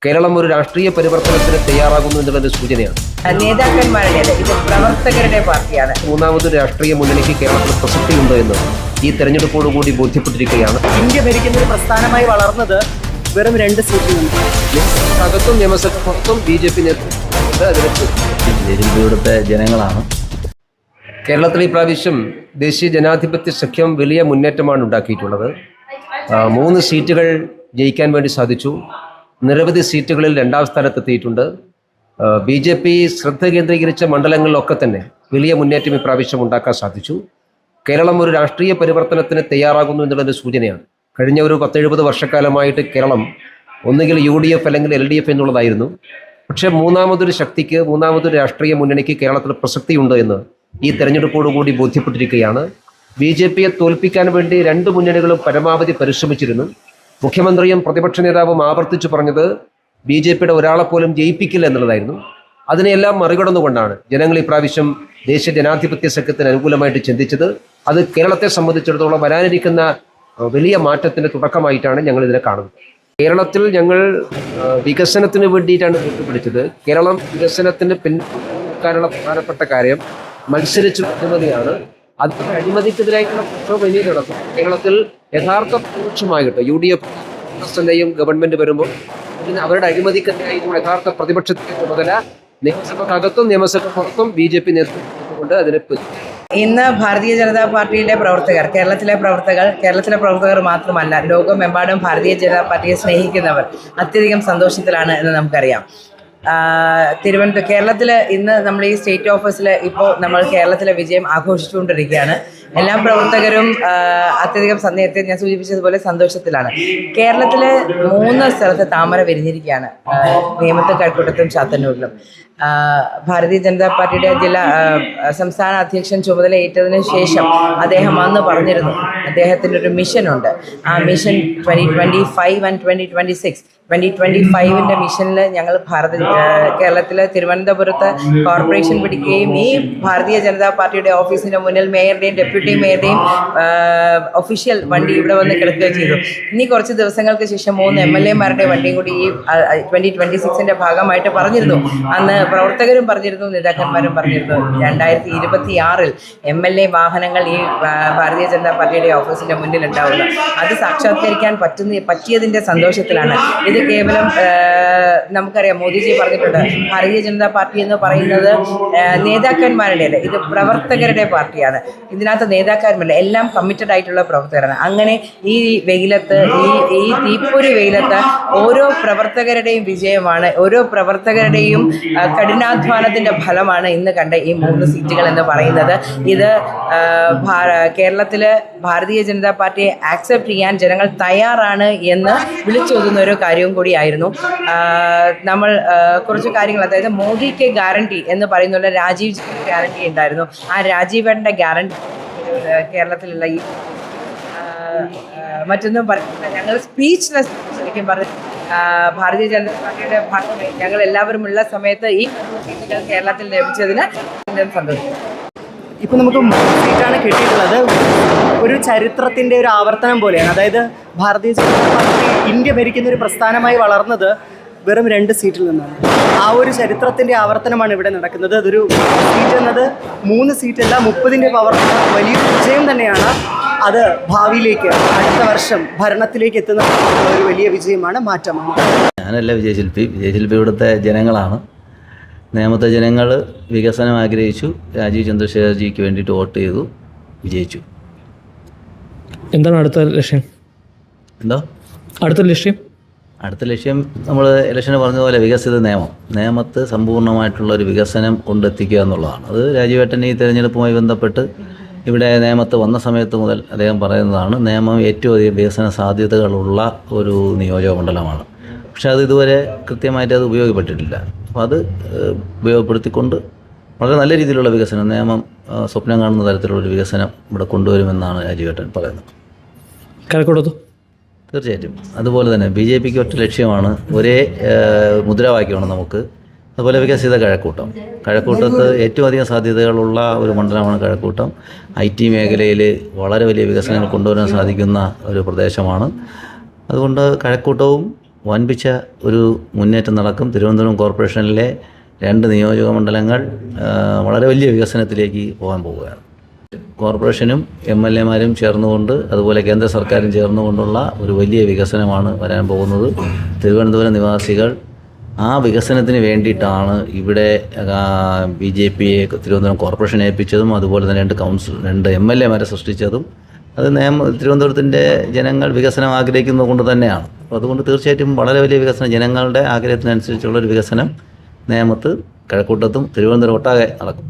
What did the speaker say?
കേരളം ഒരു രാഷ്ട്രീയ പരിവർത്തനത്തിന് തയ്യാറാകുന്നു എന്നുള്ളതിന്റെ സൂചനയാണ്. നേതാക്കന്മാരുടെ ഇത് പ്രവർത്തകരുടെ പാർട്ടിയാണ്. മൂന്നാമതൊരു രാഷ്ട്രീയ മുന്നണിക്ക് കേരളത്തിൽ പ്രസക്തിയുണ്ട് എന്ന് ഈ തെരഞ്ഞെടുപ്പോടുകൂടി ബോധ്യപ്പെട്ടിരിക്കുകയാണ്. ഇന്ത്യ ഭരിക്കുന്ന ഒരു പ്രസ്ഥാനമായി വളർന്നത് വെറും 2 സീറ്റുകളുണ്ട്. അകത്തും നിയമസഭ പുറത്തും BJP നേതൃത്വം ഇവിടുത്തെ ജനങ്ങളാണ്. കേരളത്തിൽ ഈ പ്രാവശ്യം ദേശീയ ജനാധിപത്യ സഖ്യം വലിയ മുന്നേറ്റമാണ് ഉണ്ടാക്കിയിട്ടുള്ളത്. 3 സീറ്റുകൾ ജയിക്കാൻ വേണ്ടി സാധിച്ചു. നിരവധി സീറ്റുകളിൽ 2ാം സ്ഥാനത്തെത്തിയിട്ടുണ്ട്. BJP ശ്രദ്ധ കേന്ദ്രീകരിച്ച മണ്ഡലങ്ങളിലൊക്കെ തന്നെ വലിയ മുന്നേറ്റം ഈ പ്രാവശ്യം ഉണ്ടാക്കാൻ സാധിച്ചു. കേരളം ഒരു രാഷ്ട്രീയ പരിവർത്തനത്തിന് തയ്യാറാകുന്നു എന്നുള്ളതിൻ്റെ സൂചനയാണ്. കഴിഞ്ഞ ഒരു 10-70 വർഷക്കാലമായിട്ട് കേരളം ഒന്നുകിൽ UDF അല്ലെങ്കിൽ LDF എന്നുള്ളതായിരുന്നു. പക്ഷേ മൂന്നാമതൊരു ശക്തിക്ക്, മൂന്നാമതൊരു രാഷ്ട്രീയ മുന്നണിക്ക് കേരളത്തിൽ പ്രസക്തിയുണ്ട് എന്ന് ഈ തെരഞ്ഞെടുപ്പോടുകൂടി ബോധ്യപ്പെട്ടിരിക്കുകയാണ്. BJPയെ തോൽപ്പിക്കാൻ വേണ്ടി 2 മുന്നണികളും പരമാവധി പരിശ്രമിച്ചിരുന്നു. മുഖ്യമന്ത്രിയും പ്രതിപക്ഷ നേതാവും ആവർത്തിച്ചു പറഞ്ഞത് BJPയുടെ ഒരാളെ പോലും ജയിപ്പിക്കില്ല എന്നുള്ളതായിരുന്നു. അതിനെയെല്ലാം മറികടന്നുകൊണ്ടാണ് ജനങ്ങൾ ഈ പ്രാവശ്യം ദേശീയ ജനാധിപത്യ സഖ്യത്തിന് അനുകൂലമായിട്ട് ചിന്തിച്ചത്. അത് കേരളത്തെ സംബന്ധിച്ചിടത്തോളം വരാനിരിക്കുന്ന വലിയ മാറ്റത്തിൻ്റെ തുടക്കമായിട്ടാണ് ഞങ്ങൾ ഇതിനെ കാണുന്നത്. കേരളത്തിൽ ഞങ്ങൾ വികസനത്തിന് വേണ്ടിയിട്ടാണ് കൂട്ടുപിടിച്ചത്. കേരളം വികസനത്തിന് പിൻകാനുള്ള പ്രധാനപ്പെട്ട കാര്യം മത്സരിച്ചു അഴിമതിയാണ്. അത് അഴിമതിക്കെതിരായിട്ടുള്ള പ്രക്ഷോഭം ഇനി നടക്കും. കേരളത്തിൽ യഥാർത്ഥ പ്രതിപക്ഷമായിട്ട് UDF ഗവൺമെന്റ് വരുമ്പോൾ പിന്നെ അവരുടെ അഴിമതിക്കെതിരായിട്ടുള്ള യഥാർത്ഥ പ്രതിപക്ഷത്തിന്റെ ചുമതല നിയമസഭക്കകത്തും നിയമസഭ പുറത്തും BJP നേതൃത്വം കൊണ്ട് അതിന് ഇന്ന് ഭാരതീയ ജനതാ പാർട്ടിയുടെ പ്രവർത്തകർ, കേരളത്തിലെ പ്രവർത്തകർ മാത്രമല്ല, ലോകമെമ്പാടും ഭാരതീയ ജനതാ പാർട്ടിയെ സ്നേഹിക്കുന്നവർ അത്യധികം സന്തോഷത്തിലാണ് എന്ന് നമുക്കറിയാം. കേരളത്തിൽ ഇന്ന് നമ്മൾ ഈ സ്റ്റേറ്റ് ഓഫീസിൽ ഇപ്പോൾ നമ്മൾ കേരളത്തിലെ വിജയം ആഘോഷിച്ചുകൊണ്ടിരിക്കുകയാണ്. എല്ലാ പ്രവർത്തകരും അത്യധികം നേരത്തെ ഞാൻ സൂചിപ്പിച്ചതുപോലെ സന്തോഷത്തിലാണ്. കേരളത്തിലെ 3 സ്ഥലത്ത് താമര വിരിഞ്ഞിരിക്കുകയാണ്. നേമത്തും, കഴക്കൂട്ടത്തും, ചാത്തന്നൂരിലും. ഭാരതീയ ജനതാ പാർട്ടിയുടെ സംസ്ഥാന അധ്യക്ഷൻ ചുമതല ഏറ്റതിന് ശേഷം അദ്ദേഹം അന്ന് പറഞ്ഞിരുന്നു അദ്ദേഹത്തിൻ്റെ ഒരു മിഷനുണ്ട്. ആ മിഷൻ 2025 ആൻഡ് 2026. 2025 മിഷനിൽ ഞങ്ങൾ കേരളത്തിലെ തിരുവനന്തപുരത്ത് കോർപ്പറേഷൻ പിടിക്കുകയും ഈ ഭാരതീയ ജനതാ പാർട്ടിയുടെ ഓഫീസിൻ്റെ മുന്നിൽ മേയറുടെയും ഡെപ്യൂട്ടി മേയറുടെയും ഒഫീഷ്യൽ വണ്ടി ഇവിടെ വന്ന് കിടക്കുകയും ചെയ്തു. ഇനി കുറച്ച് ദിവസങ്ങൾക്ക് ശേഷം 3 MLA-മാരുടെ വണ്ടിയും കൂടി ഈ 2026 ഭാഗമായിട്ട് പറഞ്ഞിരുന്നു. അന്ന് പ്രവർത്തകരും പറഞ്ഞിരുന്നു, നേതാക്കന്മാരും പറഞ്ഞിരുന്നു 2026 MLA വാഹനങ്ങൾ ഈ ഭാരതീയ ജനതാ പാർട്ടിയുടെ ഓഫീസിൻ്റെ മുന്നിൽ ഉണ്ടാവുന്നു. അത് സാക്ഷാത്കരിക്കാൻ പറ്റിയതിൻ്റെ സന്തോഷത്തിലാണ്. ഇത് കേവലം നമുക്കറിയാം, മോദിജി പറഞ്ഞിട്ടുണ്ട് ഭാരതീയ ജനതാ പാർട്ടി എന്ന് പറയുന്നത് നേതാക്കന്മാരുടേത്, ഇത് പ്രവർത്തകരുടെ പാർട്ടിയാണ്. ഇതിനകത്ത് നേതാക്കന്മാരുടെ എല്ലാം കമ്മിറ്റഡ് ആയിട്ടുള്ള പ്രവർത്തകരാണ്. അങ്ങനെ ഈ വെയിലത്ത്, ഈ തീപ്പൊരി വെയിലത്ത് ഓരോ പ്രവർത്തകരുടെയും വിജയമാണ്, ഓരോ പ്രവർത്തകരുടെയും കഠിനാധ്വാനത്തിൻ്റെ ഫലമാണ് ഇന്ന് കണ്ട ഈ 3 സീറ്റുകൾ എന്ന് പറയുന്നത്. ഇത് കേരളത്തിൽ ഭാരതീയ ജനതാ പാർട്ടിയെ ആക്സെപ്റ്റ് ചെയ്യാൻ ജനങ്ങൾ തയ്യാറാണ് എന്ന് വിളിച്ചോതുന്ന ഒരു കാര്യവും കൂടിയായിരുന്നു. നമ്മൾ കുറച്ച് കാര്യങ്ങൾ, അതായത് മോദിക്ക് ഗ്യാരണ്ടി എന്ന് പറയുന്നുള്ള രാജീവ് ഗ്യാരണ്ടി ഉണ്ടായിരുന്നു. ആ രാജീവേട്ടൻ്റെ ഗ്യാരണ്ടി കേരളത്തിലുള്ള ഈ മറ്റൊന്നും പറയുന്നില്ല. ഞങ്ങൾ സ്പീച്ച്ലെസ് ശരിക്കും പറഞ്ഞു. ഭാരതീയ ജനതാ പാർട്ടിയുടെ ഭാഗമായി ഞങ്ങൾ എല്ലാവരും ഉള്ള സമയത്ത് ഈ സീറ്റുകൾ കേരളത്തിൽ ലഭിച്ചതിന് സന്തോഷം. ഇപ്പോൾ നമുക്ക് 3 സീറ്റാണ് കിട്ടിയിട്ടുള്ളത്. ഒരു ചരിത്രത്തിൻ്റെ ഒരു ആവർത്തനം പോലെയാണ്. അതായത് ഭാരതീയ ജനതാ പാർട്ടി ഇന്ത്യ ഭരിക്കുന്ന ഒരു പ്രസ്ഥാനമായി വളർന്നത് വെറും 2 സീറ്റിൽ നിന്നാണ്. ആ ഒരു ചരിത്രത്തിൻ്റെ ആവർത്തനമാണ് ഇവിടെ നടക്കുന്നത്. അതൊരു സീറ്റ് എന്നത് 3 സീറ്റല്ല, 30ൻ്റെ പവർ വലിയൊരു വിജയം തന്നെയാണ്. അത് ഭാവിയിലേക്ക്, അടുത്ത വർഷം ഭരണത്തിലേക്ക് എത്തുന്ന ഒരു വലിയ വിജയമാണ്, മാറ്റമാണ്. ഞാനല്ല വിജയശില്പി ഇവിടുത്തെ ജനങ്ങളാണ്. നേമത്തെ ജനങ്ങൾ വികസനം ആഗ്രഹിച്ചു. രാജീവ് ചന്ദ്രശേഖർജിക്ക് വേണ്ടിയിട്ട് വോട്ട് ചെയ്തു, വിജയിച്ചു. എന്താണ് അടുത്ത ലക്ഷ്യം? അടുത്ത ലക്ഷ്യം നമ്മൾ ഇലക്ഷന് പറഞ്ഞതുപോലെ വികസിത നേമത്ത് സമ്പൂർണ്ണമായിട്ടുള്ള ഒരു വികസനം കൊണ്ടെത്തിക്കുക എന്നുള്ളതാണ്. അത് രാജീവേട്ടൻ ഈ തെരഞ്ഞെടുപ്പുമായി ബന്ധപ്പെട്ട് ഇവിടെ നേമത്ത് വന്ന സമയത്ത് മുതൽ അദ്ദേഹം പറയുന്നതാണ്. നേമം ഏറ്റവും അധികം വികസന സാധ്യതകളുള്ള ഒരു നിയോജക മണ്ഡലമാണ്. പക്ഷേ അത് ഇതുവരെ കൃത്യമായിട്ട് അത് ഉപയോഗപ്പെട്ടിട്ടില്ല. അപ്പോൾ അത് ഉപയോഗപ്പെടുത്തിക്കൊണ്ട് വളരെ നല്ല രീതിയിലുള്ള വികസനം, നേമം സ്വപ്നം കാണുന്ന തരത്തിലുള്ളൊരു വികസനം ഇവിടെ കൊണ്ടുവരുമെന്നാണ് രാജീവേട്ടൻ പറയുന്നത്. കഴക്കൂട്ടത്ത് തീർച്ചയായിട്ടും അതുപോലെ തന്നെ BJPക്ക് ഒറ്റ ലക്ഷ്യമാണ്, ഒരേ മുദ്രാവാക്യമാണ് നമുക്ക്. അതുപോലെ വികസിത കഴക്കൂട്ടത്ത് ഏറ്റവും അധികം സാധ്യതകളുള്ള ഒരു മണ്ഡലമാണ് കഴക്കൂട്ടം. IT മേഖലയിൽ വളരെ വലിയ വികസനങ്ങൾ കൊണ്ടുവരാൻ സാധിക്കുന്ന ഒരു പ്രദേശമാണ്. അതുകൊണ്ട് കഴക്കൂട്ടവും വൻപിച്ച ഒരു മുന്നേറ്റം നടക്കും. തിരുവനന്തപുരം കോർപ്പറേഷനിലെ 2 നിയോജക മണ്ഡലങ്ങൾ വളരെ വലിയ വികസനത്തിലേക്ക് പോകാൻ പോവുകയാണ്. കോർപ്പറേഷനും MLA-മാരും ചേർന്നുകൊണ്ട് അതുപോലെ കേന്ദ്ര സർക്കാരും ചേർന്നുകൊണ്ടുള്ള ഒരു വലിയ വികസനമാണ് വരാൻ പോകുന്നത്. തിരുവനന്തപുരം നിവാസികൾ ആ വികസനത്തിന് വേണ്ടിയിട്ടാണ് ഇവിടെ BJPയെ തിരുവനന്തപുരം കോർപ്പറേഷൻ ഏൽപ്പിച്ചതും അതുപോലെ തന്നെ 2 MLA-മാരെ സൃഷ്ടിച്ചതും. അത് തിരുവനന്തപുരത്തിൻ്റെ ജനങ്ങൾ വികസനം ആഗ്രഹിക്കുന്നത് കൊണ്ട് തന്നെയാണ്. അപ്പോൾ അതുകൊണ്ട് തീർച്ചയായിട്ടും വളരെ വലിയ വികസനം, ജനങ്ങളുടെ ആഗ്രഹത്തിനനുസരിച്ചുള്ളൊരു വികസനം നേമത്ത്, കഴക്കൂട്ടത്തും തിരുവനന്തപുരം ഒട്ടാകെ നടക്കും.